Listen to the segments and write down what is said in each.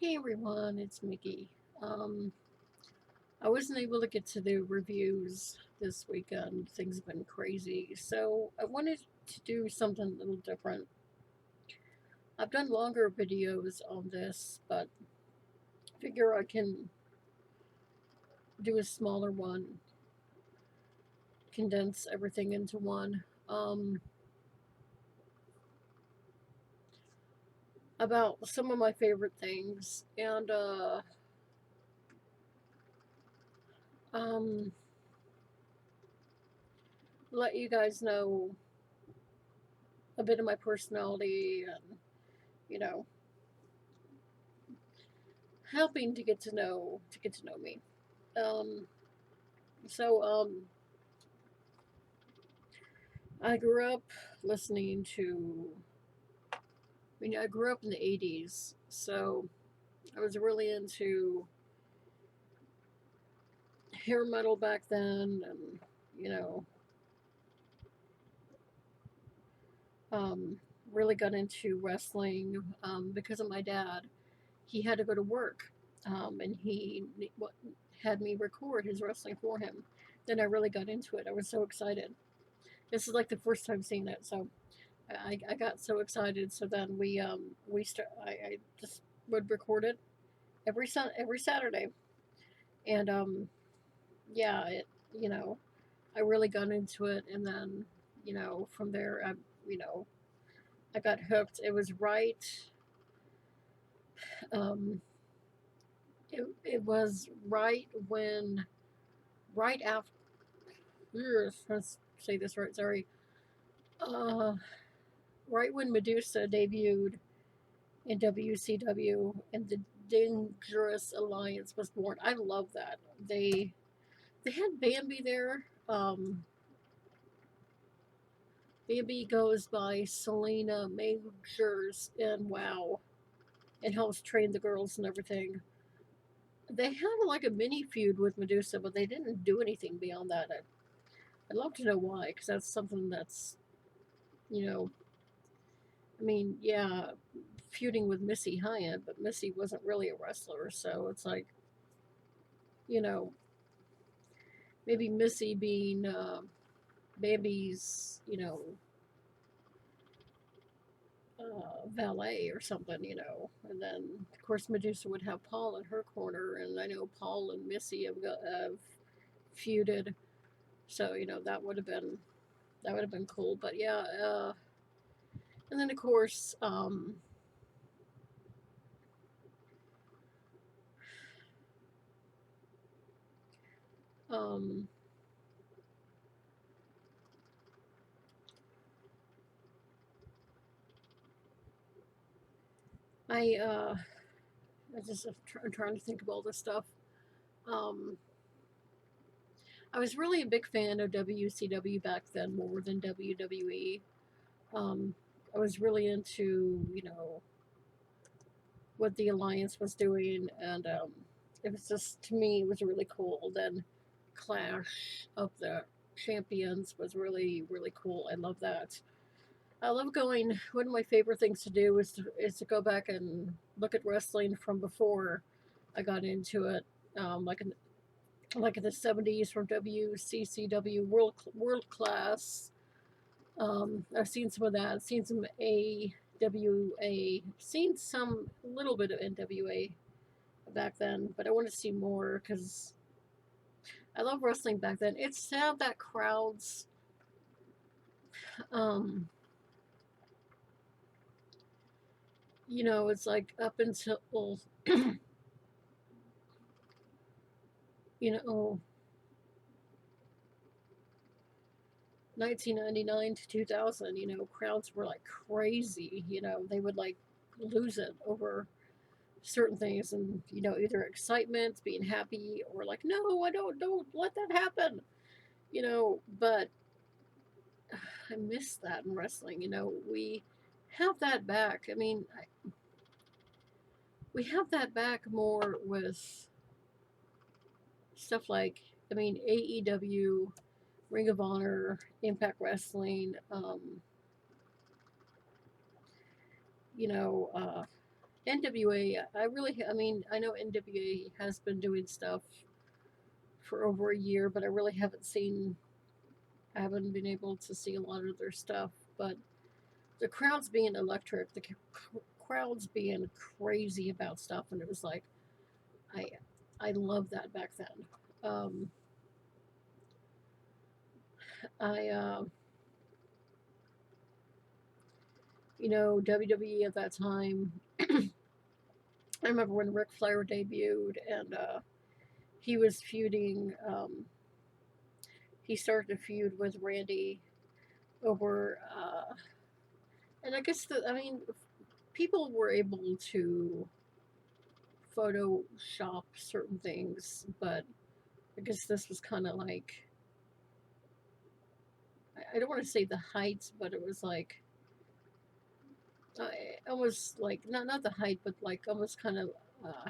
Hey everyone, it's Mickey. I wasn't able to get to the reviews this weekend. Things have been crazy, so I wanted to do something a little different. I've done longer videos on this, but figure I can do a smaller one, condense everything into one. About some of my favorite things, and um, let you guys know a bit of my personality and you know helping to get to know me. Um, so I grew up listening to. I grew up in the '80s, so I was really into hair metal back then, and you know, um, really got into wrestling because of my dad. He had to go to work, and he had me record his wrestling for him. Then I really got into it. I was so excited. This is like the first time seeing it, so I got so excited. So then I just would record it every Saturday, and yeah, you know I really got into it, and then from there you know I got hooked. It was um, it was right after. Let's say this right. Sorry. Uh, right when Medusa debuted in WCW and the Dangerous Alliance was born. I love that. They had Bambi there. Bambi goes by Selena Majors in WoW and helps train the girls and everything. They had like a mini feud with Medusa, but they didn't do anything beyond that. I'd love to know why, because that's something that's, you know, yeah, feuding with Missy Hyatt, but Missy wasn't really a wrestler, so it's like, you know, maybe Missy being Bambi's, valet or something, and then of course Medusa would have Paul in her corner, and I know Paul and Missy have feuded, so that would have been cool. But yeah, and then of course, um, I I'm trying to think of all this stuff. Um, I was really a big fan of WCW back then more than WWE. Um, I was really into what the Alliance was doing, and it was just to me it was really cool. Then Clash of the Champions was really cool. I love that. I love going. One of my favorite things to do is to go back and look at wrestling from before I got into it, like in the '70s from WCCW World Class. I've seen some of that. I've seen some AWA. Seen some little bit of NWA back then, but I want to see more because I love wrestling back then. It's sad that crowds, um, it's like up until you know 1999 to 2000. Crowds were like crazy. They would like lose it over certain things, and either excitement, being happy, or like, no, I don't let that happen. But I miss that in wrestling. We have that back. We have that back more with stuff like, AEW, Ring of Honor, Impact Wrestling, you know, uh, NWA, I really, I mean, I know NWA has been doing stuff for over a year, but I haven't been able to see a lot of their stuff. But the crowds being electric, the crowds being crazy about stuff, and it was like, I, I love that back then. Um, I, WWE at that time. I remember when Ric Flair debuted, and he was feuding. He started a feud with Randy over, and I guess I mean, people were able to Photoshop certain things, but I guess this was kind of like, I don't want to say the heights, but it was like uh, almost like not the height, but like almost kind of uh,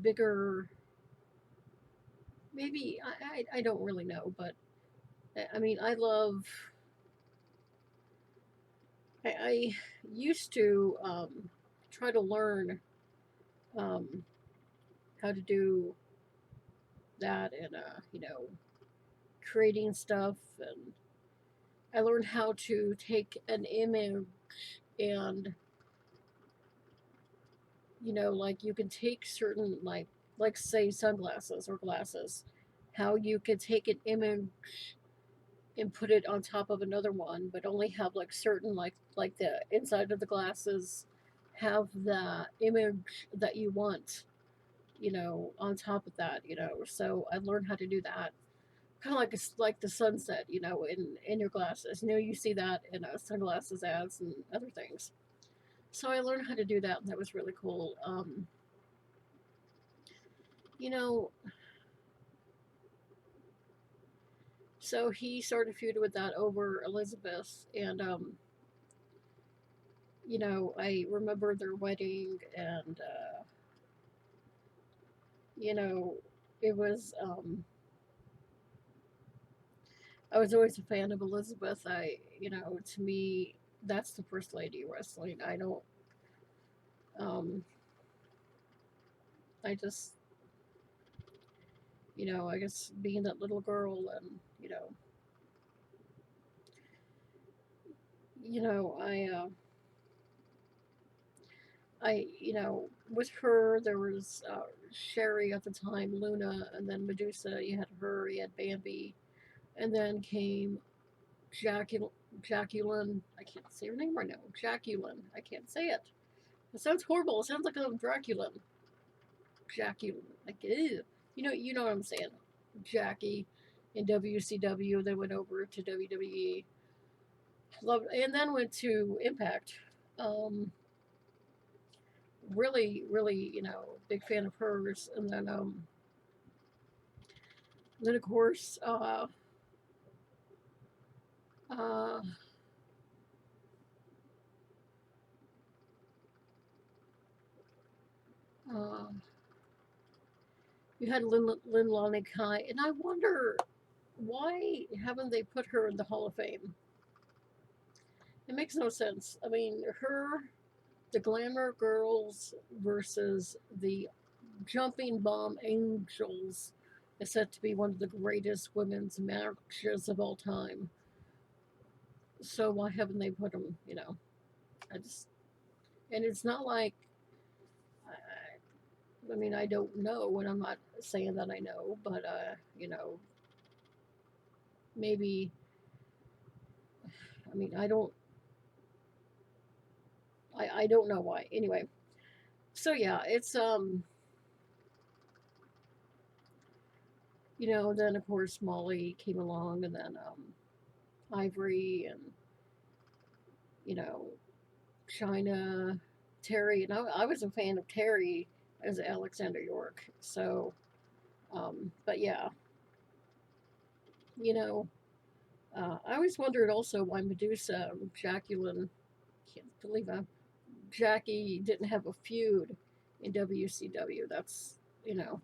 bigger. Maybe I don't really know, but I mean I love. I used to try to learn um, how to do that and creating stuff, and I learned how to take an image and like you can take certain like say sunglasses or glasses, how you could take an image and put it on top of another one, but only have like certain like the inside of the glasses have the image that you want, on top of that, So I learned how to do that. Kind of like the sunset, in your glasses. You see that in sunglasses ads and other things. So I learned how to do that, and that was really cool. You know, so he started feuding with that over Elizabeth, and I remember their wedding, and you know, it was. I was always a fan of Elizabeth. To me, that's the first lady of wrestling. I don't. Um, I just, I guess being that little girl, and with her there was Sherry at the time, Luna, and then Medusa. You had her, you had Bambi, and then came Jacqueline. I can't say her name right now. Jacqueline. I can't say it. It sounds horrible. It sounds like I'm Dracula. Jacqueline. Like, ew. You know what I'm saying. Jackie in WCW, then went over to WWE. Loved, and then went to Impact. Um, really, really, big fan of hers. And then of course, uh, uh, you had Lynn Lonnie Kai, and I wonder why haven't they put her in the Hall of Fame? It makes no sense. I mean, the Glamour Girls versus the Jumping Bomb Angels is said to be one of the greatest women's matches of all time. So why haven't they put them? I just and it's not like I mean I don't know, and I'm not saying that I know, but maybe I mean I don't know why. Anyway, so yeah, it's then of course Molly came along, and then Ivory, and you know China, Terry, and I was a fan of Terry as Alexander York. So, but yeah, you know, I always wondered also why Medusa, Jacqueline, can't believe Jackie didn't have a feud in WCW. That's you know,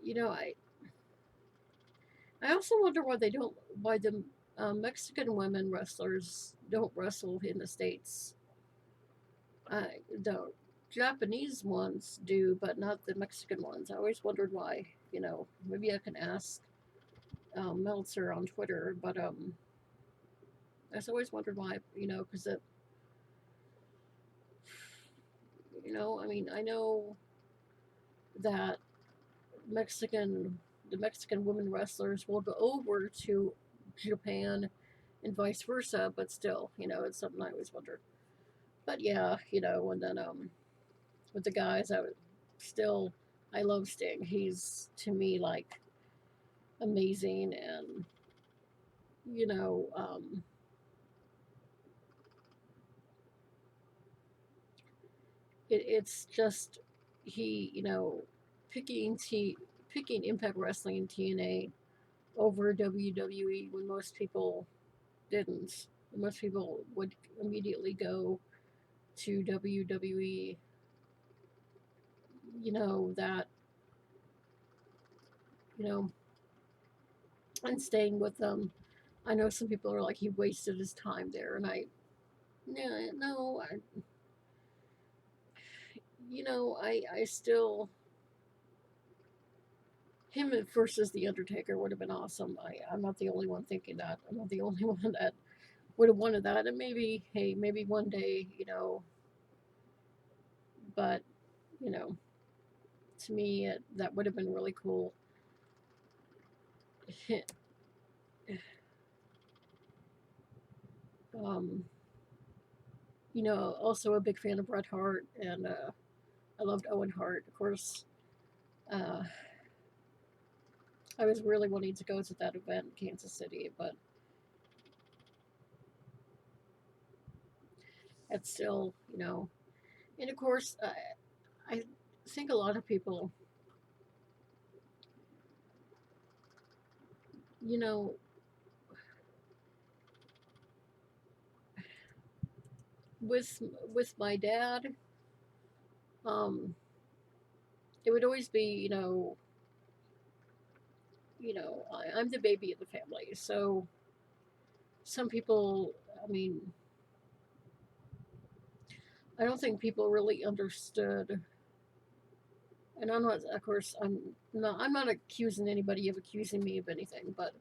you know, I also wonder why the Mexican women wrestlers don't wrestle in the states. The Japanese ones do, but not the Mexican ones. I always wondered why. Maybe I can ask Meltzer on Twitter, but I just always wondered why. Because I mean, I know that Mexican the Mexican women wrestlers will go over to Japan and vice versa, but still, it's something I always wondered. But yeah, and then with the guys, still I love Sting. He's to me like amazing, and you know, um, it's just he, picking Impact Wrestling and TNA over WWE when most people didn't. Most people would immediately go to WWE. That you know, and staying with them. I know some people are like he wasted his time there, and no, I still him versus the Undertaker would have been awesome. I'm not the only one thinking that. I'm not the only one that would have wanted that, and maybe hey, maybe one day, but you know, to me that would have been really cool. um, also a big fan of Bret Hart, and I loved Owen Hart, of course. Uh, I was really wanting to go to that event in Kansas City, but it's still, and of course, I think a lot of people, you know, with my dad, um, it would always be, I'm the baby of the family, so some people, I mean, I don't think people really understood. And I'm not, of course, I'm not accusing anybody of accusing me of anything, but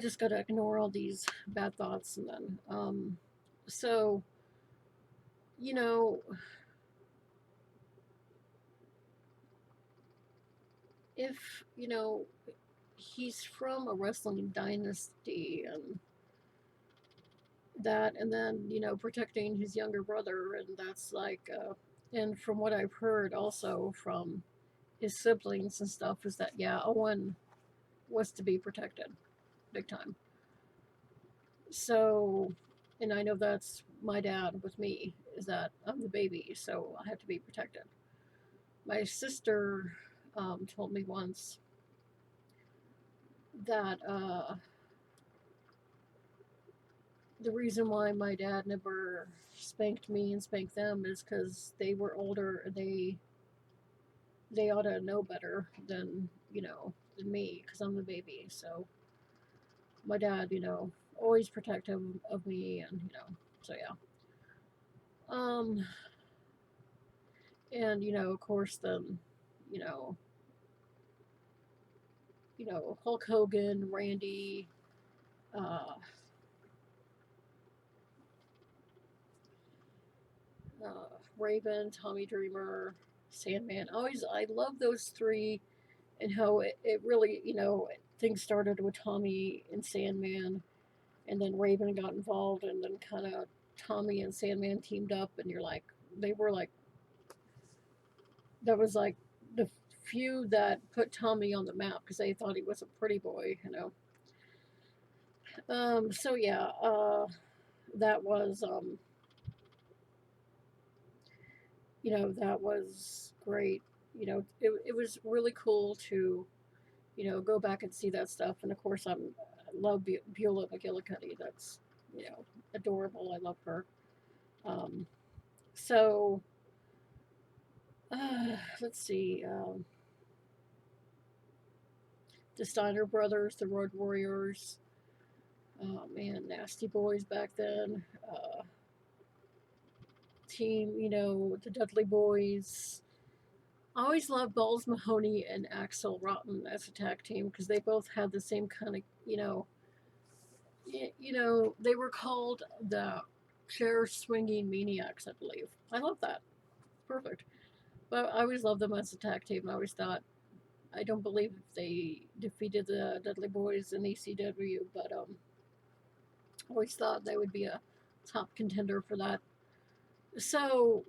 just gotta ignore all these bad thoughts, and then, so, you know, if, he's from a wrestling dynasty, and that, and then, protecting his younger brother, and that's like, and from what I've heard also from his siblings and stuff, is that, yeah, Owen was to be protected big time. So, and I know that's my dad with me, is that I'm the baby, so I have to be protected. My sister told me once that the reason why my dad never spanked me and spanked them is because they were older. They ought to know better than me, because I'm the baby. So my dad, always protective of me, and so yeah. Um, and of course, then you know, Hulk Hogan, Randy, uh, Raven, Tommy Dreamer, Sandman. I love those three, and how it really, things started with Tommy and Sandman, and then Raven got involved, and then kind of Tommy and Sandman teamed up, and you're like, they were like, that was like the few that put Tommy on the map because they thought he was a pretty boy. So yeah, that was, that was great. It was really cool to, go back and see that stuff. And of course, I love Beulah McGillicuddy. That's, adorable. I love her. Um, so, let's see. The Steiner brothers, the Road Warriors. Oh man, Nasty Boys back then. team, you know, the Dudley Boys. I always loved Balls Mahoney and Axel Rotten as a tag team because they both had the same kind of, they were called the chair swinging maniacs, I believe. I love that. Perfect. But I always loved them as a tag team. I always thought, I don't believe they defeated the Dudley Boys in ECW, but I always thought they would be a top contender for that. So,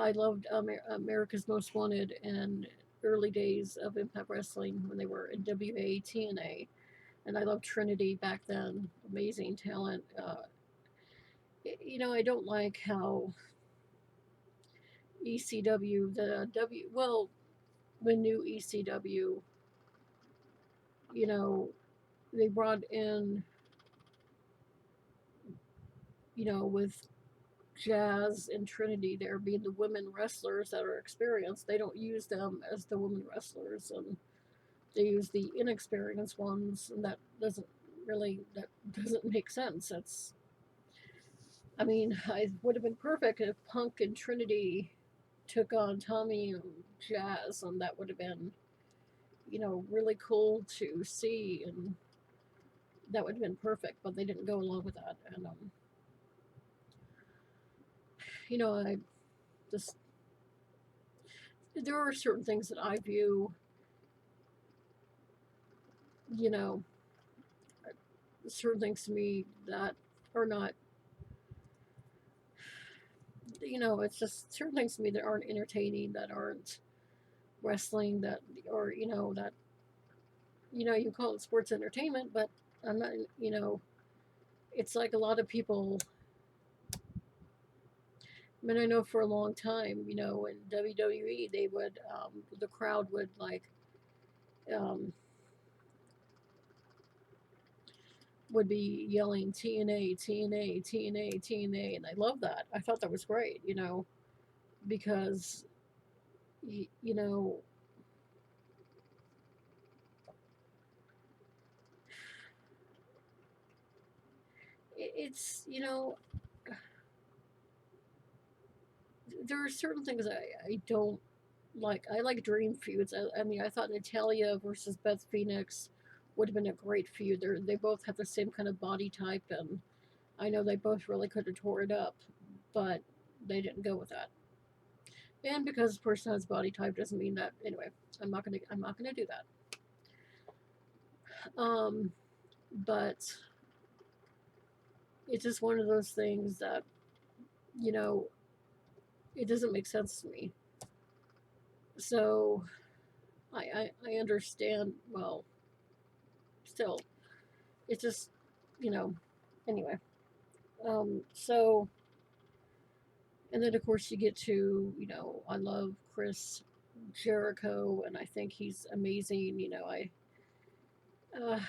I loved America's Most Wanted and early days of Impact Wrestling when they were in WA, TNA, and I loved Trinity back then. Amazing talent. I don't like how ECW, when new ECW, you know, they brought in, with Jazz and Trinity there being the women wrestlers that are experienced, they don't use them as the women wrestlers, and they use the inexperienced ones, and that doesn't make sense. I mean, it would have been perfect if Punk and Trinity took on Tommy and Jazz, and that would have been, really cool to see, and that would have been perfect, but they didn't go along with that. And, I just, there are certain things that I view, you know, certain things to me that are not, it's just certain things to me that aren't entertaining, that aren't wrestling, that, or, that, you call it sports entertainment, but I'm not, it's like a lot of people, I mean, I know for a long time, in WWE, the crowd um, would be yelling TNA, TNA, TNA, TNA, and I love that. I thought that was great, because, y- you know, it's, there are certain things I don't like. I like dream feuds. I mean, I thought Natalia versus Beth Phoenix would have been a great feud. They both have the same kind of body type, and I know they both really could have tore it up, but they didn't go with that. And because a person has body type doesn't mean that. Anyway, I'm not gonna do that. Um, but it's just one of those things that you know it doesn't make sense to me. So I understand. Well, still, it's just you know. Anyway, so and then of course you get to I love Chris Jericho, and I think he's amazing. Uh,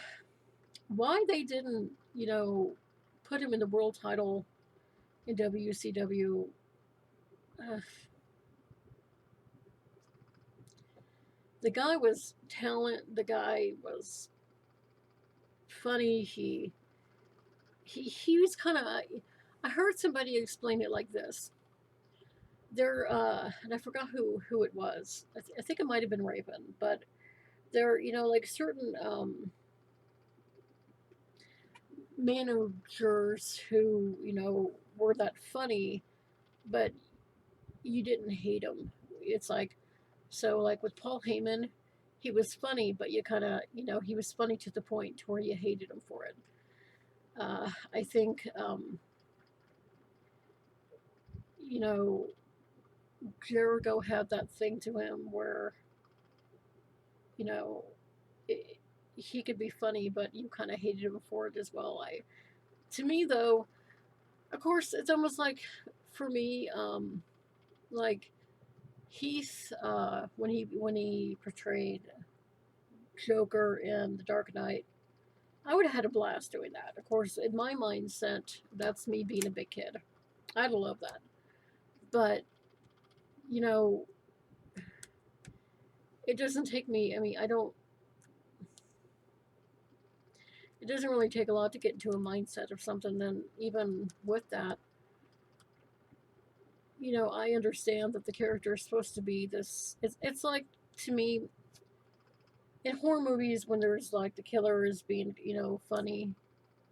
why they didn't put him in the world title in WCW. Uh, the guy was talent. The guy was funny. He was kind of. I heard somebody explain it like this. There, and I forgot who it was. I think it might have been Raven, but there, like certain managers who were that funny, but you didn't hate them. It's like so, like with Paul Heyman, he was funny, but you kind of he was funny to the point to where you hated him for it. I think you know Jericho had that thing to him where you know it, he could be funny, but you kind of hated him for it as well. To me though, of course, it's almost like for me, like Heath, when he portrayed Joker in The Dark Knight, I would have had a blast doing that. Of course, in my mindset, that's me being a big kid. I'd love that. But, you know, it doesn't take me, I mean, I don't, it doesn't really take a lot to get into a mindset of something. And even with that, I understand that the character is supposed to be this. It's like, to me, in horror movies, when there's like the killer is being, funny,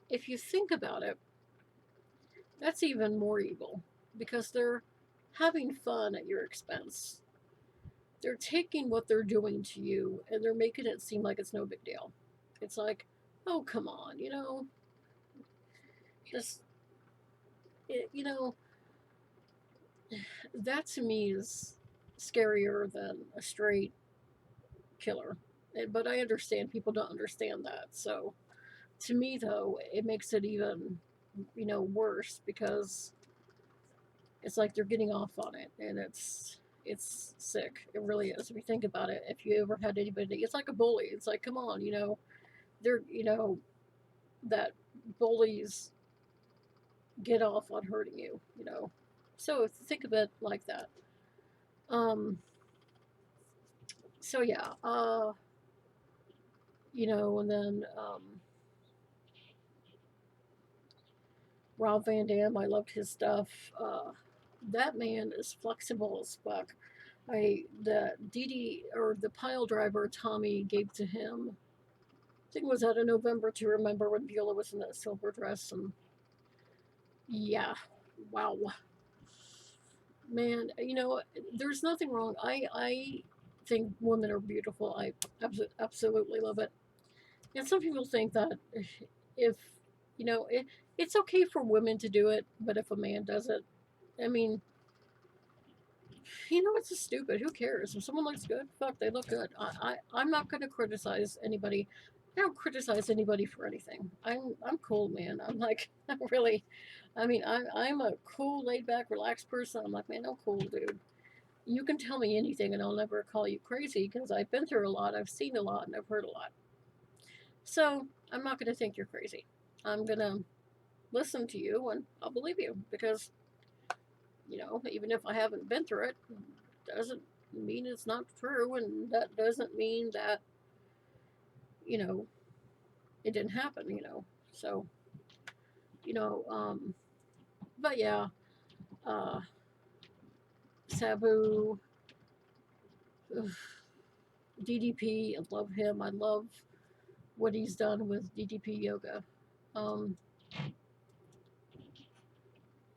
if you think about it, that's even more evil because they're having fun at your expense. They're taking what they're doing to you and they're making it seem like it's no big deal. It's like, oh, come on, just, it, you know, that to me is scarier than a straight killer. But I understand people don't understand that. So to me, though, it makes it even, worse because it's like they're getting off on it, and it's sick. It really is. If you think about it, if you ever had anybody, it's like a bully. It's like, come on, they're that bullies get off on hurting you. So think of it like that. Um. So yeah. And then Rob Van Dam, I loved his stuff. That man is flexible as fuck. The DD or the pile driver Tommy gave to him. I think it was out of November to Remember when Viola was in that silver dress, and yeah, wow, man. There's nothing wrong. I think women are beautiful. I absolutely love it. And some people think that if it's okay for women to do it, but if a man does it, I mean, it's just stupid. Who cares? If someone looks good, fuck, they look good. I'm not going to criticize anybody. I don't criticize anybody for anything. I'm cool, man. I'm like, I'm really, I mean, I'm a cool, laid back, relaxed person. I'm like, man, I'm cool, dude. You can tell me anything, and I'll never call you crazy because I've been through a lot, I've seen a lot, and I've heard a lot. So I'm not going to think you're crazy. I'm going to listen to you, and I'll believe you because even if I haven't been through it, doesn't mean it's not true, and that doesn't mean that you know it didn't happen. So you know, um, but yeah, uh, Sabu, ugh, DDP, I love him. I love what he's done with DDP yoga. Um,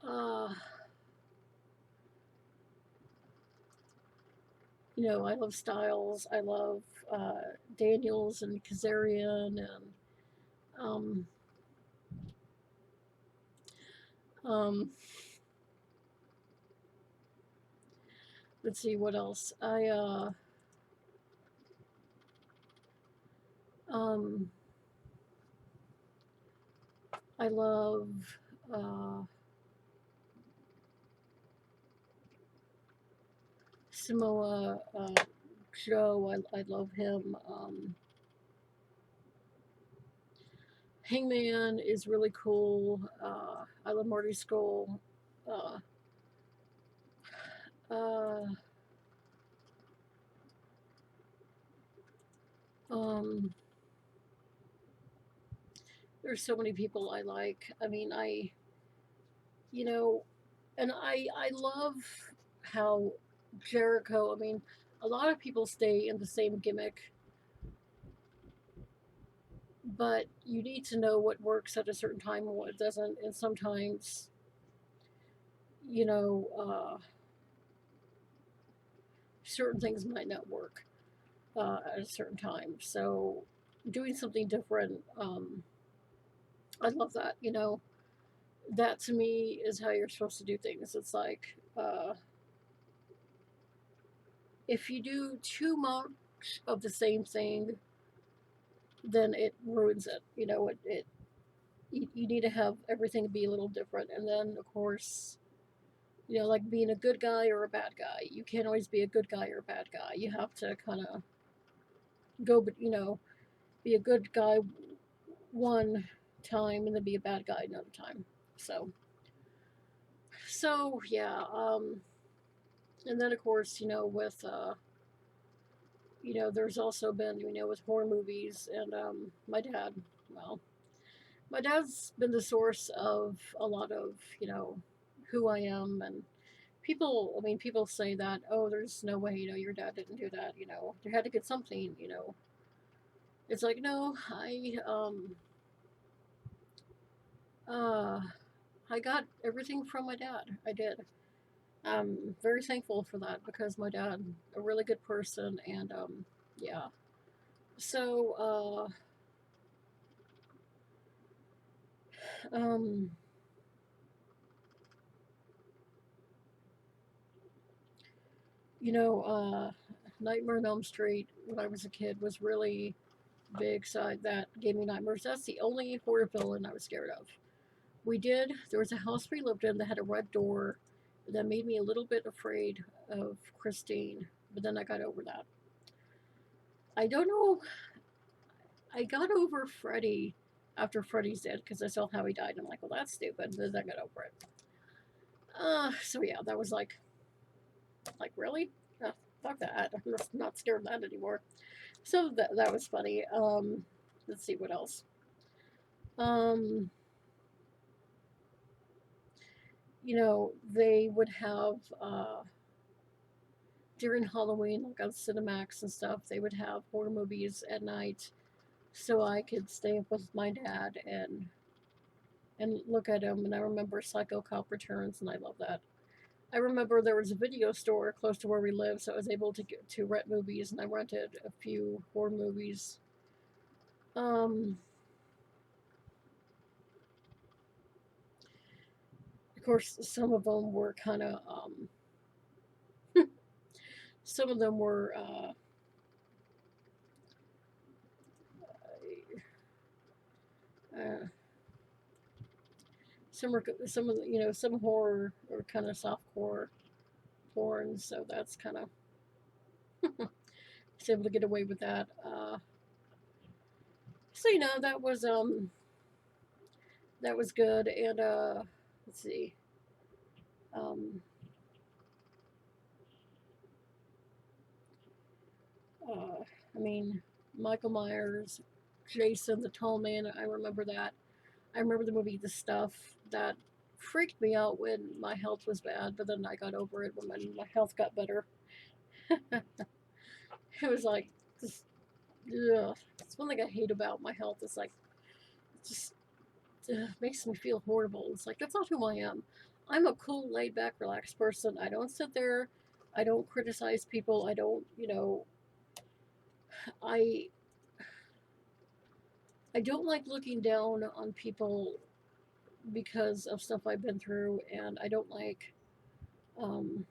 uh, I love Styles. I love Daniels and Kazarian and um, um, let's see what else. Um, I love uh, Samoa Joe. I love him. Hangman is really cool. I love Marty Skull. Uh, uh, um, there's so many people I like. I mean, you know, and I love how Jericho. I mean, a lot of people stay in the same gimmick, but you need to know what works at a certain time and what doesn't. And sometimes, you know, certain things might not work at a certain time. So, doing something different, I love that. That to me is how you're supposed to do things. It's like if you do too much of the same thing, then it ruins it. You need to have everything be a little different. And then, of course, like being a good guy or a bad guy. You can't always be a good guy or a bad guy. You have to kind of go, but be a good guy one time and then be a bad guy another time. So yeah. And then of course, with there's also been with horror movies and my dad. Well, my dad's been the source of a lot of, who I am. And people, I mean, people say that, oh, there's no way, your dad didn't do that, they had to get something, It's like, no, uh, I got everything from my dad. I did. I'm very thankful for that because my dad, a really good person, and yeah. So, um, you know, uh, Nightmare on Elm Street when I was a kid was really big, so that gave me nightmares. That's the only horror villain I was scared of. There was a house we lived in that had a red door that made me a little bit afraid of Christine, but then I got over that. I don't know, I got over Freddy after Freddy's dead because I saw how he died. I'm like, well, that's stupid. But then I got over it. So yeah, that was like really? Fuck that. I'm just not scared of that anymore. So that was funny. Let's see what else. Um, they would have during Halloween, like on Cinemax and stuff, they would have horror movies at night, so I could stay up with my dad and look at them. And I remember Psycho Cop Returns, and I love that. I remember there was a video store close to where we live, so I was able to get to rent movies, and I rented a few horror movies. Um, of course, some of them were kind of some of them were uh, some of the, some horror or kind of soft core porn, so that's kind of was able to get away with that. So that was good, and let's see, um, I mean Michael Myers, Jason the Tall Man. I remember that. I remember the movie The Stuff. That freaked me out when my health was bad, but then I got over it when my health got better. It was like this. Ugh. It's one thing I hate about my health. It's like it just makes me feel horrible. It's like that's not who I am. I'm a cool, laid back, relaxed person. I don't sit there. I don't criticize people. I don't, I I don't like looking down on people because of stuff I've been through, and I don't like, um,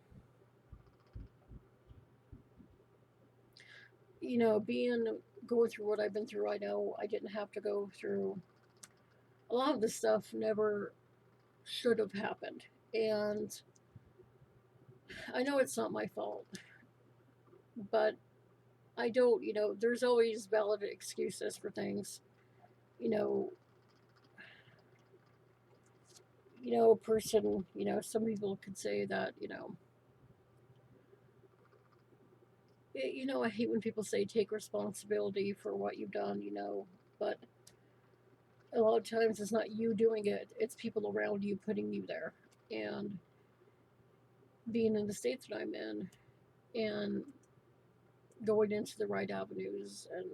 being going through what I've been through. I know I didn't have to go through a lot of this stuff. Never should have happened, and I know it's not my fault, but I don't. There's always valid excuses for things. You know, a person. Some people could say that. I hate when people say take responsibility for what you've done. But a lot of times it's not you doing it; it's people around you putting you there, and being in the state that I'm in, and going into the right avenues, and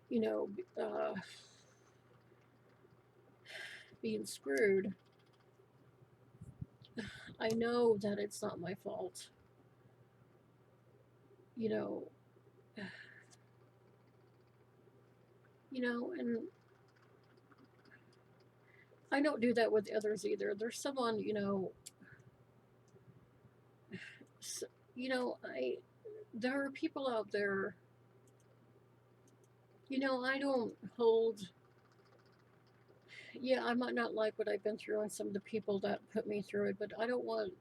you know, uh, being screwed. I know that it's not my fault. You know, and I don't do that with others either. There's someone, s I there are people out there, I don't hold. Yeah, I might not like what I've been through and some of the people that put me through it, but I don't want.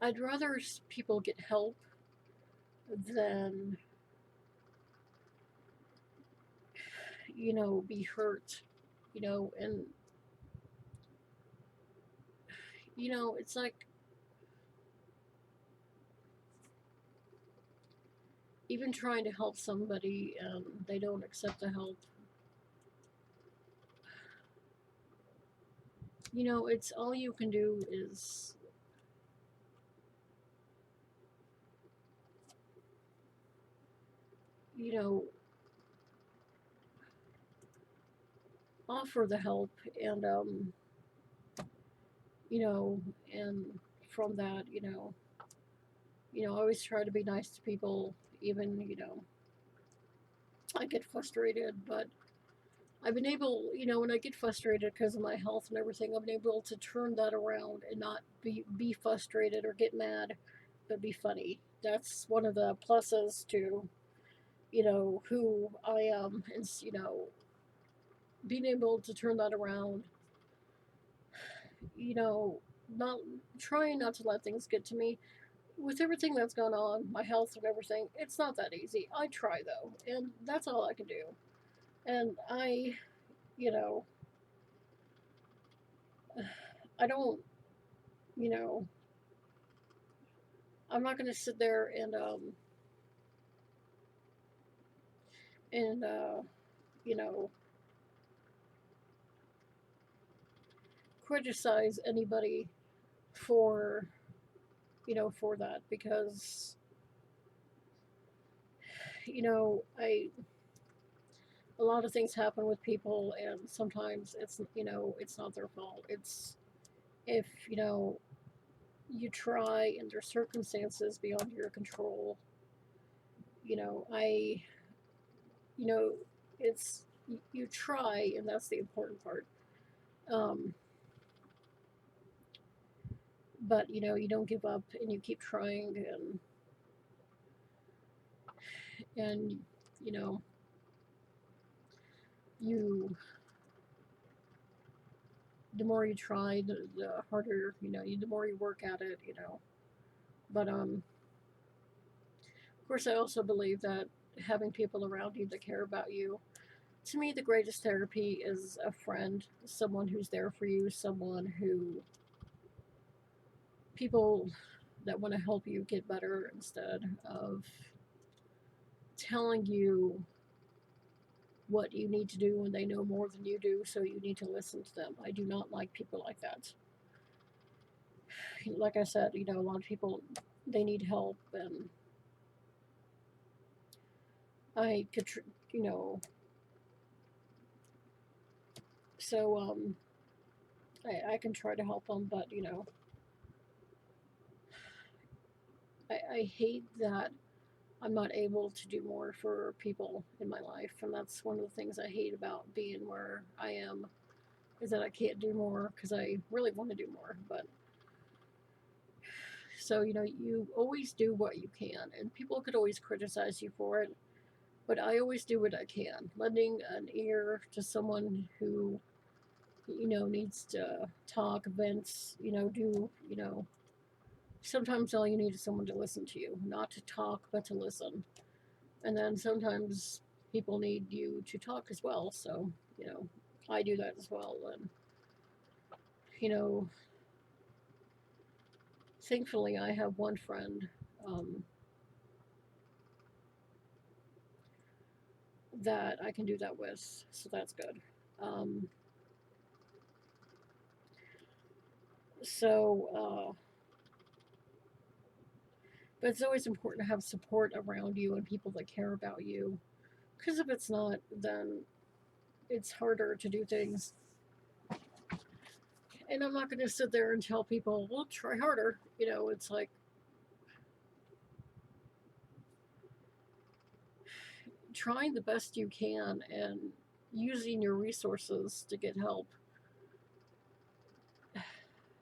I'd rather people get help than be hurt. And it's like even trying to help somebody and they don't accept the help, it's all you can do is, you know, offer the help and, you know, and from that, I always try to be nice to people, even, I get frustrated, but I've been able, when I get frustrated because of my health and everything, I've been able to turn that around and not be frustrated or get mad, but be funny. That's one of the pluses to, who I am, and, being able to turn that around, you know, not trying not to let things get to me. With everything that's gone on, my health and everything, it's not that easy. I try though, and that's all I can do. And you know, I don't, you know, I'm not going to sit there and you know, criticize anybody for, for that because, I a lot of things happen with people and sometimes it's not their fault. It's if, you try and there's circumstances beyond your control, I you know, it's you try, and that's the important part. Um, but you don't give up, and you keep trying, and you know, you the more you try, the harder the more you work at it. But of course, I also believe that having people around you that care about you. To me, the greatest therapy is a friend, someone who's there for you, someone who people that want to help you get better instead of telling you what you need to do when they know more than you do, so you need to listen to them. I do not like people like that. Like I said, a lot of people they need help, and I could, you know, so I can try to help them, but I hate that I'm not able to do more for people in my life, and that's one of the things I hate about being where I am, is that I can't do more because I really want to do more. But so you always do what you can, and people could always criticize you for it, but I always do what I can, lending an ear to someone who needs to talk, vents, do sometimes all you need is someone to listen to you, not to talk but to listen. And then sometimes people need you to talk as well. So, I do that as well. And, you know, thankfully, I have one friend um, that I can do that with. So that's good. Um, so, but it's always important to have support around you and people that care about you. Because if it's not, then it's harder to do things. And I'm not going to sit there and tell people, well, try harder. It's like trying the best you can and using your resources to get help.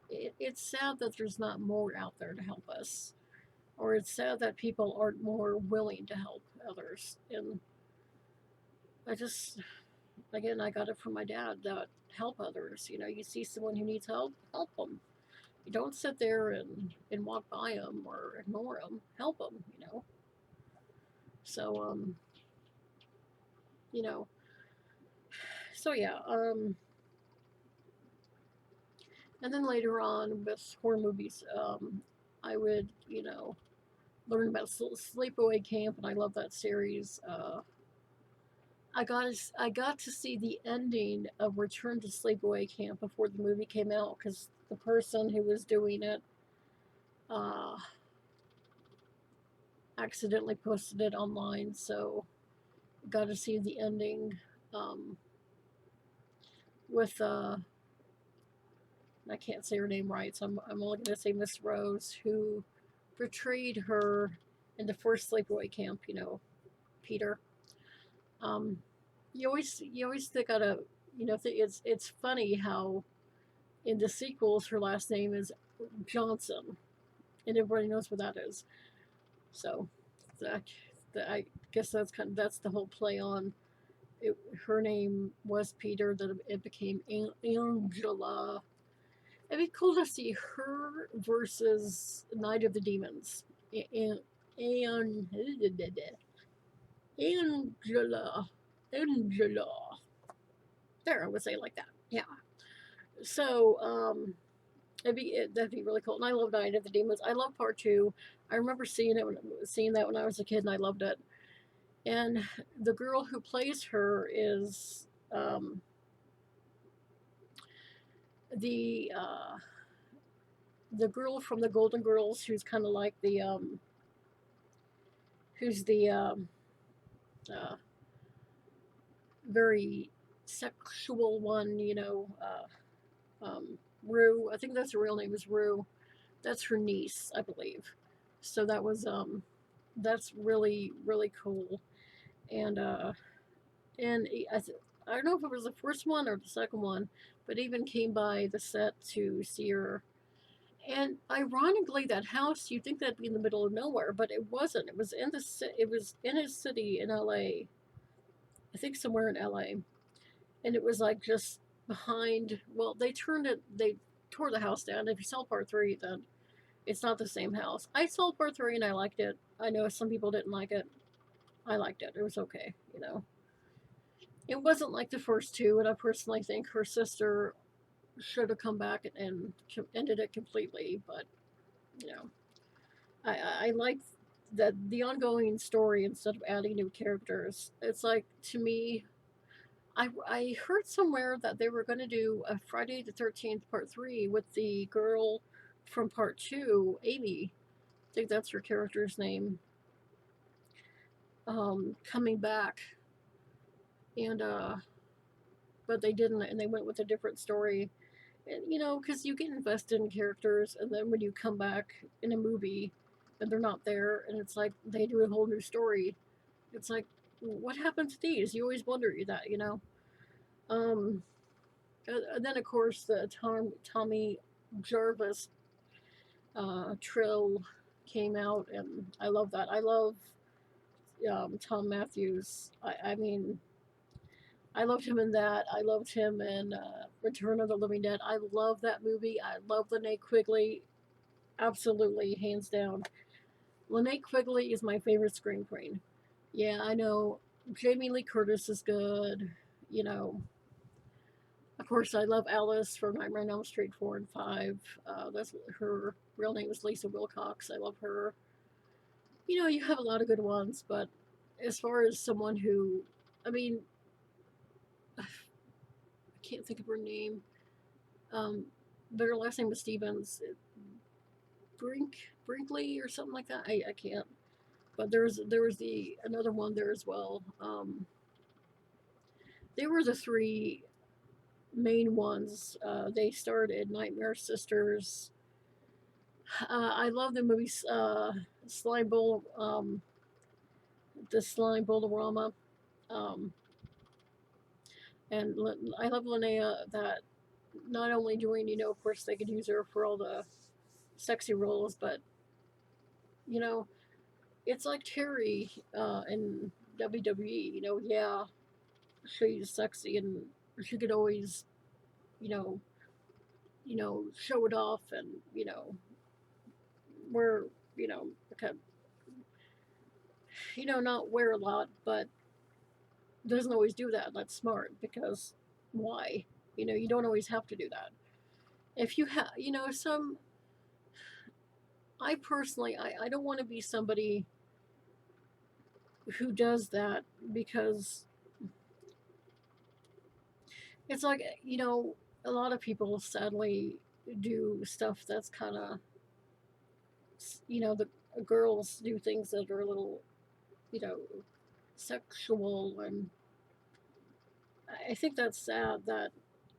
It's sad that there's not more out there to help us, or it's sad that people aren't more willing to help others. And I just, again, I got it from my dad that help others. You see someone who needs help, help them. You don't sit there and walk by them or ignore them. Help them. So you know, so yeah. And then later on with horror movies, I would, learn about Sleepaway Camp, and I love that series. I got to see the ending of Return to Sleepaway Camp before the movie came out because the person who was doing it uh, accidentally posted it online, so got to see the ending um, with I can't say her name right, so I'm only going to say Miss Rose, who portrayed her in the first Sleepaway Camp. You know, Peter. Um, you always think out of it's funny how in the sequels her last name is Johnson, and everybody knows what that is. So that, I guess that's the whole play on it. Her name was Peter, that it became Angela. It'd be cool to see her versus Night of the Demons. And Angela, Angela. There, I would say it like that. Yeah. So, that'd be really cool. And I love Night of the Demons. I love part two. I remember seeing that when I was a kid, and I loved it. And the girl who plays her is the the girl from the Golden Girls, who's kind of like the who's the very sexual one, Rue. I think that's her real name is Rue. That's her niece, I believe. So that's really really cool. And I don't know if it was the first one or the second one, but even came by the set to see her. And ironically, that house, you'd think that'd be in the middle of nowhere, but it wasn't. It was in a city in L.A. I think somewhere in L.A. And it was like just behind. Well, they tore the house down. If you saw part three, then it's not the same house. I saw part three and I liked it. I know some people didn't like it. I liked it. It was okay, you know. It wasn't like the first two, and I personally think her sister should have come back and ended it completely. But you know, I like that the ongoing story instead of adding new characters. It's like, to me, I heard somewhere that they were going to do a Friday the 13th part three with the girl from part two, Amy. I think that's her character's name. Coming back, and but they didn't, and they went with a different story. And because you get invested in characters, and then when you come back in a movie and they're not there, and it's like they do a whole new story, it's like, what happened to these? You always wonder that. um and then of course the Tommy Jarvis Trill came out, and I love that. I love Tom Matthews. I mean, I loved him in that. I loved him in Return of the Living Dead. I love that movie. I love Linnea Quigley. Absolutely, hands down. Linnea Quigley is my favorite scream queen. Yeah, I know. Jamie Lee Curtis is good. You know, of course, I love Alice from Nightmare on Elm Street 4 and 5. That's her real name is Lisa Wilcox. I love her. You have a lot of good ones, but as far as someone who, I mean, I can't think of her name. But her last name was Stevens. Brinkley or something like that. I can't. But there was the another one there as well. They were the three main ones. They started Nightmare Sisters. I love the movie Slime Bowl, the Slime Bolorama. Um, and I love Linnea, that not only doing, of course they could use her for all the sexy roles, but you know, it's like Terry in WWE. Yeah, she's sexy and she could always, you know, show it off, and wear, okay, not wear a lot, but doesn't always do that. That's smart, because why? You don't always have to do that. If you have, some I personally, I don't want to be somebody who does that because it's like, a lot of people sadly do stuff that's kind of, the girls do things that are a little, you know, sexual. And I think that's sad that,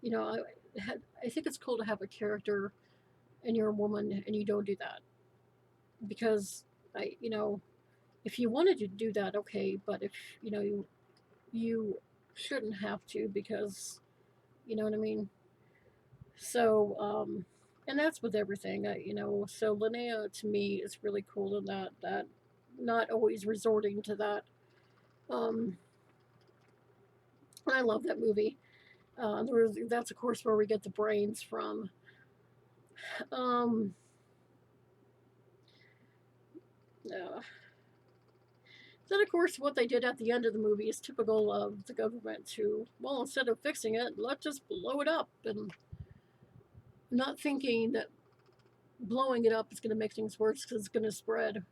I think it's cool to have a character and you're a woman and you don't do that because I, you know, if you wanted to do that, okay, but if, you shouldn't have to because, you know what I mean? So, and that's with everything, so Linnea to me is really cool in that not always resorting to that. Um, and I love that movie. That's of course where we get the brains from. Um, uh, then of course what they did at the end of the movie is typical of the government to, well, instead of fixing it, let's just blow it up, and not thinking that blowing it up is going to make things worse because it's going to spread.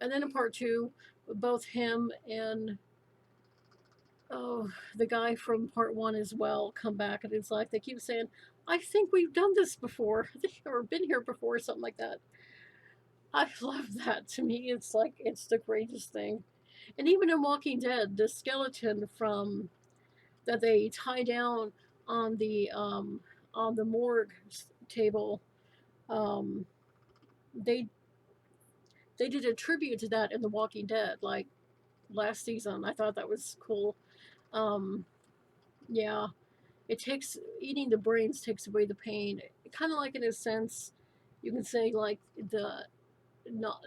And then in part two, both him and the guy from part one as well come back, and it's like they keep saying, "I think we've done this before, or been here before," or something like that. I love that. To me, it's like it's the greatest thing. And even in Walking Dead, the skeleton from that they tie down on the morgue table, um, they they did a tribute to that in The Walking Dead, like last season. I thought that was cool. Um, yeah, it takes eating the brains takes away the pain. Kind of like in a sense, you can say like the not.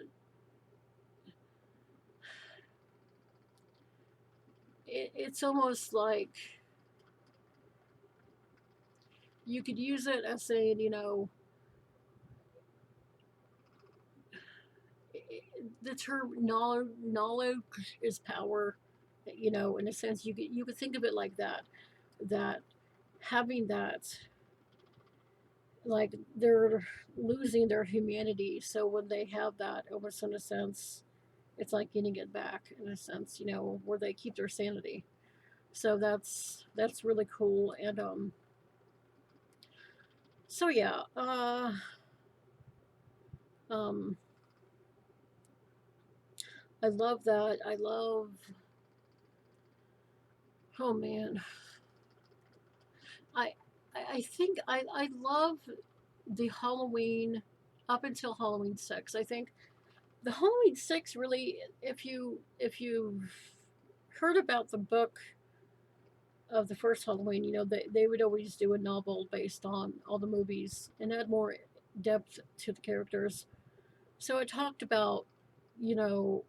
It's almost like you could use it as saying, the term knowledge is power. In a sense, you could think of it like that. That having that, like they're losing their humanity, so when they have that, almost in a sense, it's like getting it back in a sense, where they keep their sanity. So that's really cool. And so yeah, um I love that. I love, oh man, I I think I love the Halloween up until Halloween 6. I think the Halloween 6 really, if you heard about the book of the first Halloween, they would always do a novel based on all the movies and add more depth to the characters. So it talked about, you know,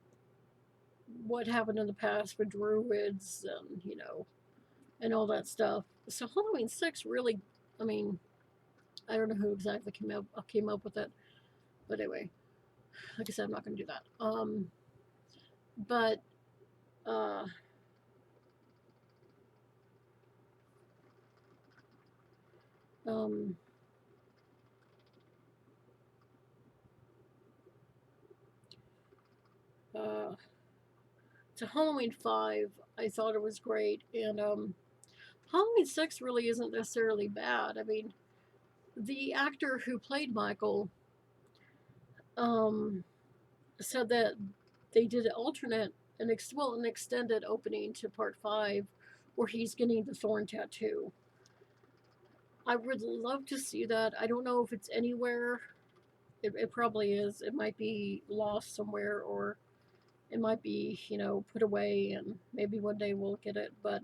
what happened in the past with druids and, and all that stuff. So Halloween 6 really, I mean, I don't know who exactly came up with it, but anyway, like I said, I'm not going to do that. But uh, um, uh, to Halloween 5, I thought it was great, and Halloween 6 really isn't necessarily bad. I mean, the actor who played Michael um, said that they did an alternate, an extended opening to part 5, where he's getting the thorn tattoo. I would love to see that. I don't know if it's anywhere. It probably is. It might be lost somewhere, or it might be, put away, and maybe one day we'll get it. But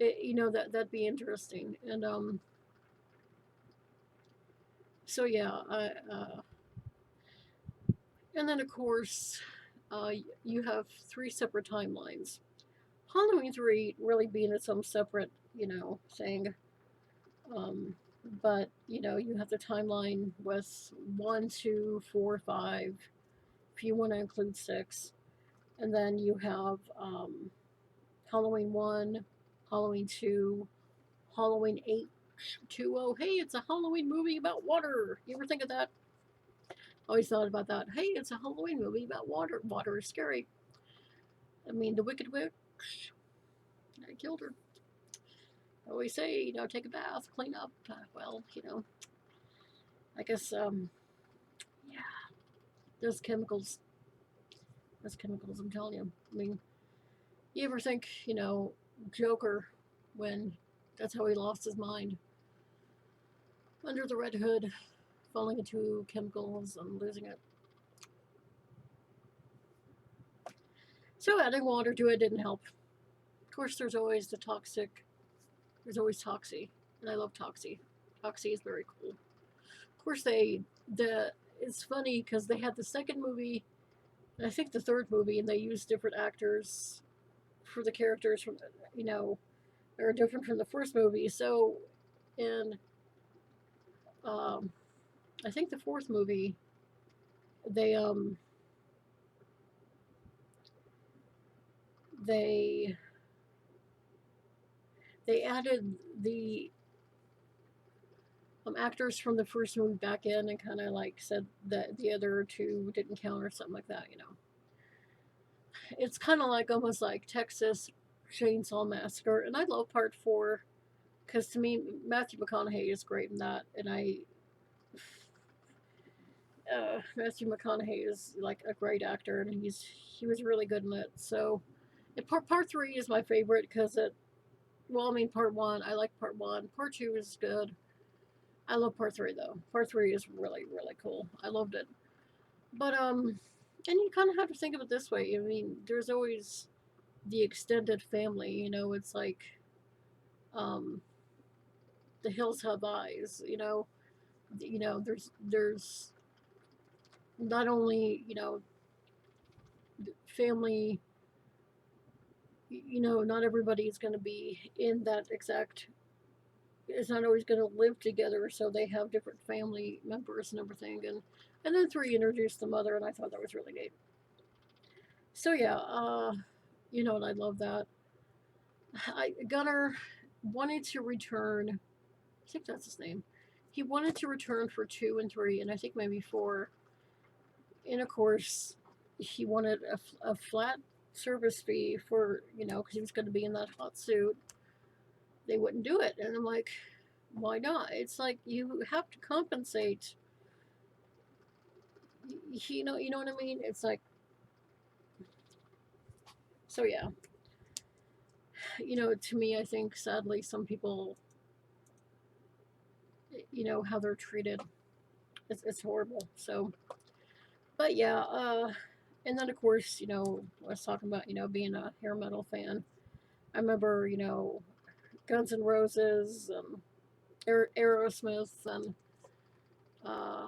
that'd be interesting. And so yeah, and then of course, uh, you have 3 separate timelines. Halloween 3 really being its own separate, thing. Um, but you have the timeline with 1, 2, 4, 5, if you want to include 6, and then you have Halloween 1, Halloween 2, Halloween 8. Hey, it's a Halloween movie about water. You ever think of that? Always thought about that. Hey, it's a Halloween movie about water. Water is scary. I mean, the Wicked Witch, I killed her. I always say, take a bath, clean up. Well, I guess, yeah, those chemicals, I'm telling you. I mean, you ever think, Joker, when that's how he lost his mind? Under the Red Hood, falling into chemicals and losing it. So adding water to it didn't help. Of course, there's always there's always Toxie, and I love Toxie. Toxie is very cool. Of course, it's funny because they had the second movie, and I think the third movie, and they used different actors for the characters from, that are different from the first movie. So, in um, I think the fourth movie, they they they added the actors from the first movie back in and kind of like said that the other two didn't count or something like that. It's kind of like almost like Texas Chainsaw Massacre, and I love Part Four because to me Matthew McConaughey is great in that, and Matthew McConaughey is like a great actor, and he was really good in it. So, and part three is my favorite because well, I mean, part one, I like part one. Part two is good. I love part three though. Part three is really, really cool. I loved it. But and you kind of have to think of it this way. I mean, there's always the extended family. It's like um, the hills have eyes. There's not only family. Not everybody is going to be in that exact is not always going to live together, so they have different family members and everything. And then three introduced the mother, and I thought that was really neat. So yeah, and I love that. Gunnar wanted to return. I think that's his name. He wanted to return for two and three, and I think maybe four. And of course, he wanted a flat service fee for because he was going to be in that hot suit. They wouldn't do it, and I'm like, why not? It's like you have to compensate. You know what I mean? It's like, so yeah. To me, I think sadly some people, how they're treated, it's horrible. So, but yeah, and then of course, I was talking about, being a hair metal fan. I remember, Guns N' Roses, Aerosmith, and uh,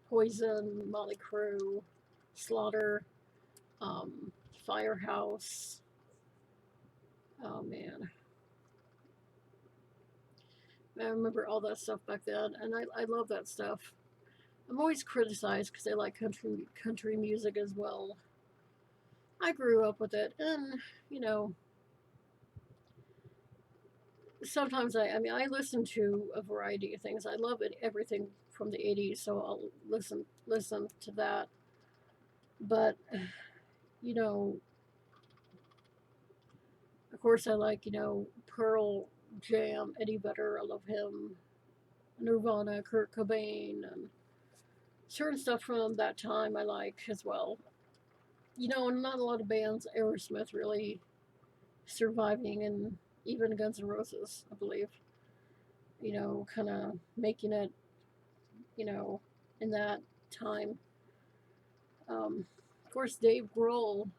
Poison, Motley Crue, Slaughter, um, Firehouse. Oh man, I remember all that stuff back then, and I love that stuff. I'm always criticized because I like country music as well. I grew up with it, and you know, sometimes I listen to a variety of things. I love everything from the '80s, so I'll listen to that. But you know, of course, I like Pearl Jam, Eddie Vedder. I love him. Nirvana, Kurt Cobain, and certain stuff from that time I like as well. Not a lot of bands, Aerosmith really surviving, and even Guns N' Roses, I believe, kind of making it, you know, in that time. Of course, Dave Grohl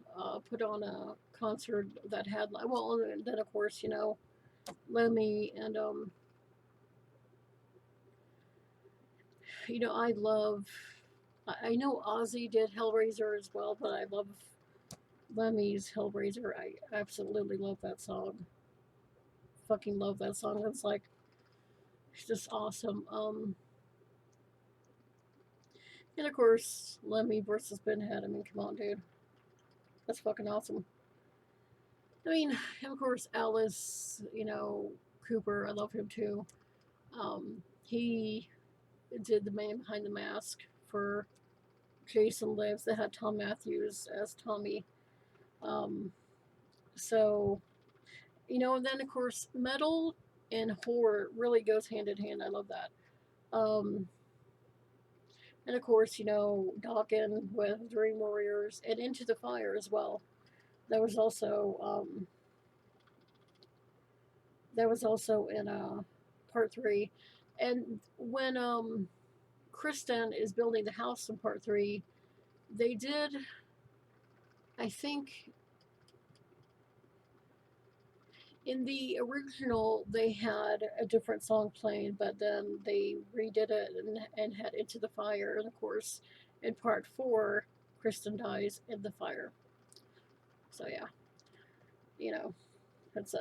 put on a concert that had, well, and then of course, Lemmy, and, I love, I know Ozzy did Hellraiser as well, but I love Lemmy's Hellraiser. I absolutely love that song. Fucking love that song. It's like, it's just awesome. And of course, Lemmy versus Pinhead. I mean, come on, dude. That's fucking awesome. I mean, and of course, Alice, Cooper. I love him too. He did the Man Behind the Mask for Jason Lives that had Tom Matthews as Tommy. Um, so, and then of course, metal and horror really goes hand in hand. I love that. Um, and of course, Dokken with Dream Warriors and Into the Fire as well. That was also in part three. And when Kristen is building the house in part three, they did, I think, in the original they had a different song playing, but then they redid it and had Into the Fire. And of course, in part four, Kristen dies in the fire. So yeah, you know, it's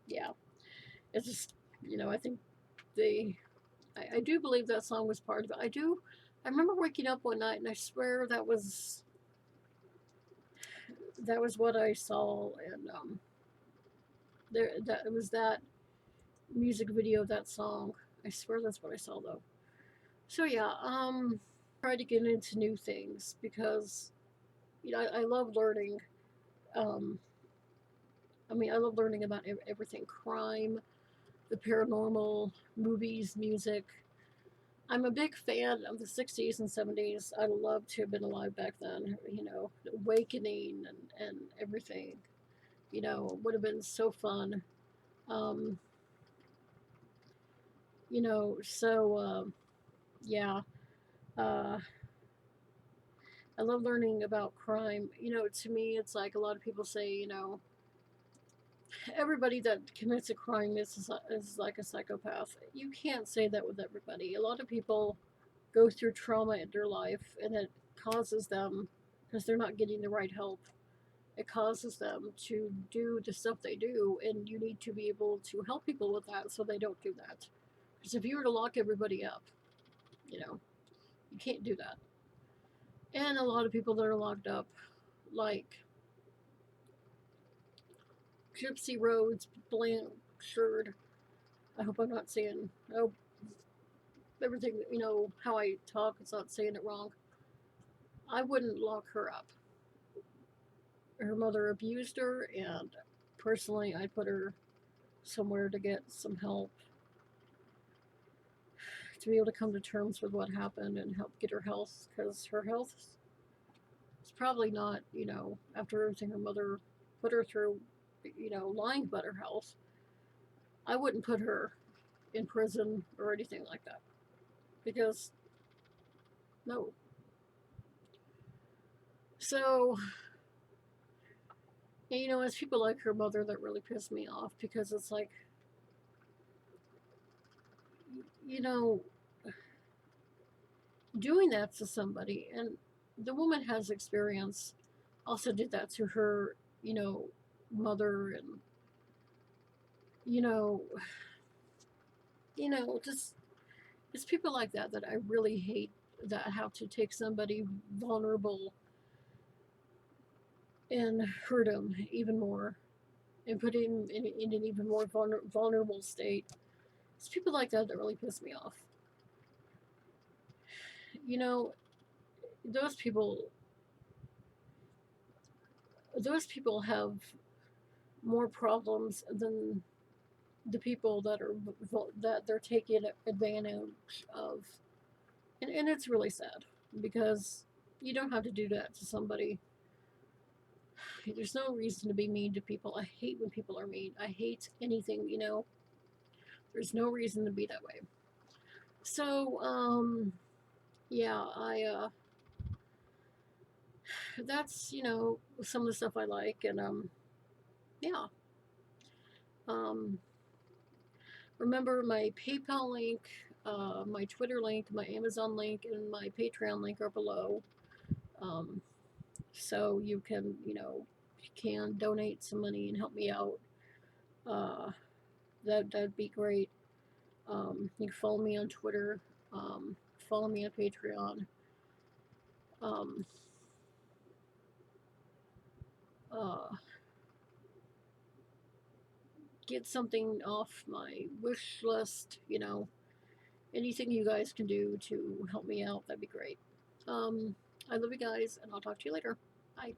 yeah, it's just I think they, I do believe that song was part of it. I remember waking up one night and I swear that was what I saw, and that it was that music video of that song. I swear that's what I saw though. So yeah, try to get into new things because I love learning. Um, I love learning about everything: crime, the paranormal, movies, music. I'm a big fan of the '60s and '70s. I'd love to have been alive back then. The awakening and everything. Would have been so fun. Um, yeah. Uh, I love learning about crime. To me, it's like a lot of people say, everybody that commits a crime is like a psychopath. You can't say that with everybody. A lot of people go through trauma in their life, and it causes them, because they're not getting the right help, it causes them to do the stuff they do, and you need to be able to help people with that so they don't do that. Because if you were to lock everybody up, you can't do that. And a lot of people that are locked up, like Gypsy Rhodes, Blanchard. I hope I'm not saying everything. How I talk. It's not saying it wrong. I wouldn't lock her up. Her mother abused her, and personally, I'd put her somewhere to get some help, to be able to come to terms with what happened and help get her health, because her health is probably not, after everything her mother put her through, lying about her health. I wouldn't put her in prison or anything like that, because no. So, it's people like her mother that really piss me off, because it's like, you know, doing that to somebody, and the woman has experience, also did that to her, mother, and, you know, just, it's people like that that I really hate, that have to take somebody vulnerable and hurt him even more, and put him in an even more vulnerable state. It's people like that that really piss me off. You know, those people, have more problems than the people that they're taking advantage of, and it's really sad, because you don't have to do that to somebody. There's no reason to be mean to people. I hate when people are mean. I hate anything. There's no reason to be that way. So, yeah, that's, some of the stuff I like, and, yeah. Um, remember, my PayPal link, my Twitter link, my Amazon link, and my Patreon link are below. So you can donate some money and help me out. That'd be great. You can follow me on Twitter. Follow me on Patreon. Um, uh, get something off my wish list. Anything you guys can do to help me out, that'd be great. I love you guys, and I'll talk to you later. Bye.